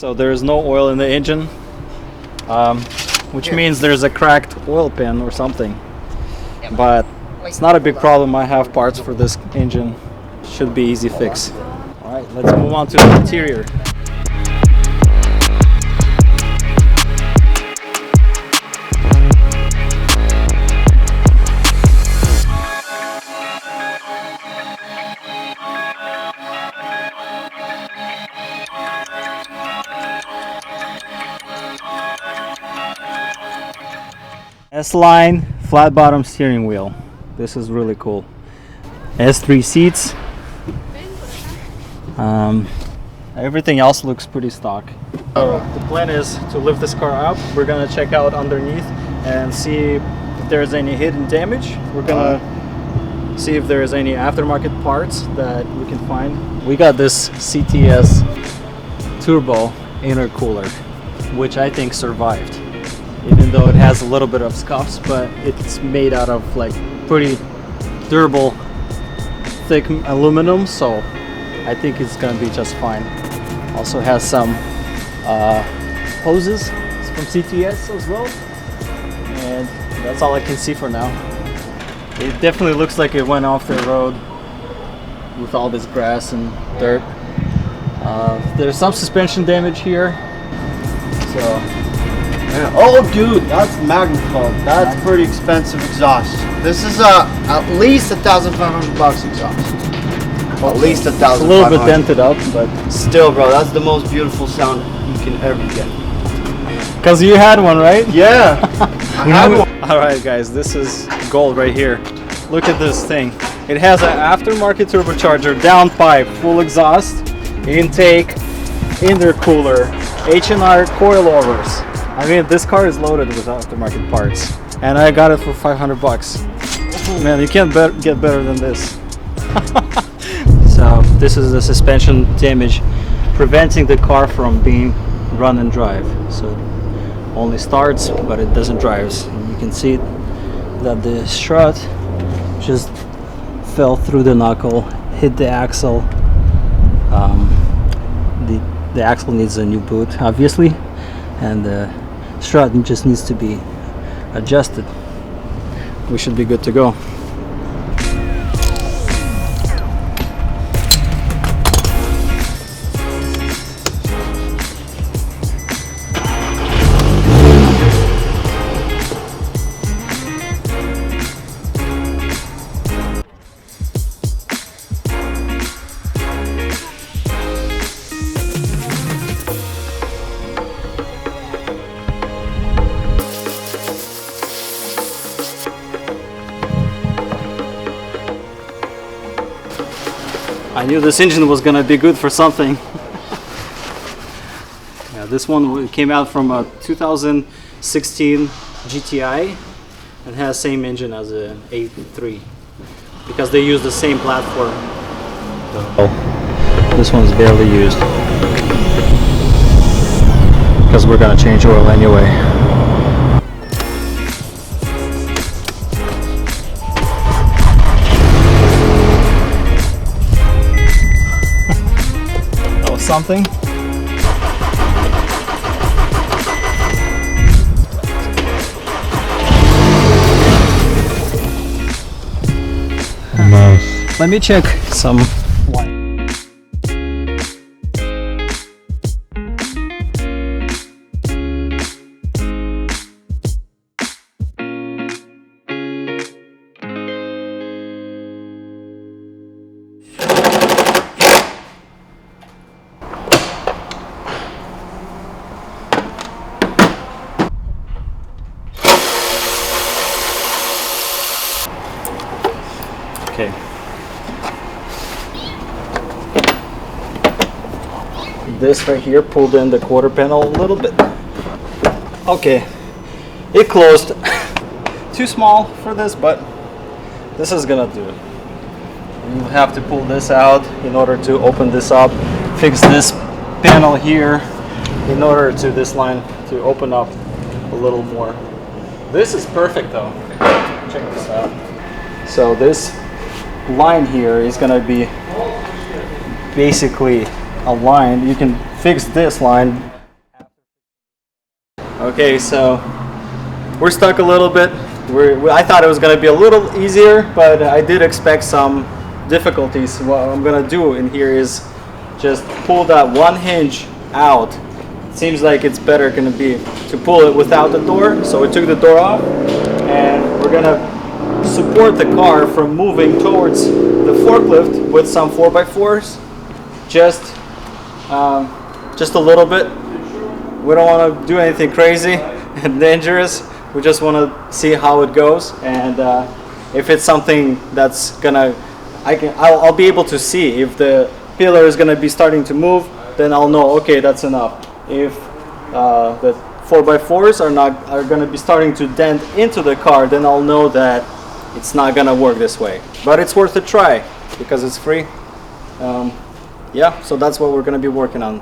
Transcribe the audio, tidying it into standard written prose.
So there is no oil in the engine, which means there's a cracked oil pan or something. But it's not a big problem. I have parts for this engine. Should be easy fix. All right, let's move on to the interior. S-line flat bottom steering wheel. This is really cool. S3 seats. Everything else looks pretty stock. So the plan is to lift this car up. We're gonna check out underneath and see if there's any hidden damage. We're gonna see if there's any aftermarket parts that we can find. We got this CTS turbo intercooler, which I think survived, even though it has a little bit of scuffs, but it's made out of like pretty durable thick aluminum, so I think it's gonna be just fine. Also has some hoses from CTS as well, and that's all I can see for now. It definitely looks like it went off the road with all this grass and dirt. There's some suspension damage here, so yeah. Oh dude, that's Magnaflow. That's pretty expensive exhaust. This is at least $1,500 exhaust. At least $1,500. it's a little bit dented up, but still, bro, that's the most beautiful sound you can ever get. because you had one, right? Yeah, I had one. All right, guys, this is gold right here. Look at this thing. It has an aftermarket turbocharger, downpipe, full exhaust, intake, intercooler, H&R coilovers. I mean, this car is loaded with aftermarket parts, and I got it for $500. Man, you can't get better than this. So this is the suspension damage, preventing the car from being run and drive. So it only starts, but it doesn't drive. And you can see that the strut just fell through the knuckle, hit the axle. The axle needs a new boot, obviously, and the strut just needs to be adjusted. We should be good to go. I knew this engine was gonna be good for something. Yeah, this one came out from a 2016 GTI and has same engine as an A3 because they use the same platform. Oh, this one's barely used because we're gonna change oil anyway. Something. Nice. Let me check some wine. Okay. This right here pulled in the quarter panel a little bit. Okay, it closed. Too small for this, but this is gonna do it. You have to pull this out in order to open this up, fix this panel here in order to this line to open up a little more. This is perfect though. Check this out. So this line here is going to be basically aligned. You can fix this line Okay, so we're stuck a little bit. I thought it was going to be a little easier, but I did expect some difficulties. What I'm going to do in here is just pull that one hinge out. It seems like it's better going to be to pull it without the door. So we took the door off, and we're going to support the car from moving towards the forklift with some 4x4s. Just a little bit. We don't want to do anything crazy and dangerous. We just want to see how it goes, and if it's something that's gonna, I'll be able to see if the pillar is gonna be starting to move. Then I'll know, okay, that's enough. If the 4x4s are gonna be starting to dent into the car, then I'll know that it's not gonna work this way. But it's worth a try because it's free. Yeah, so that's what we're gonna be working on.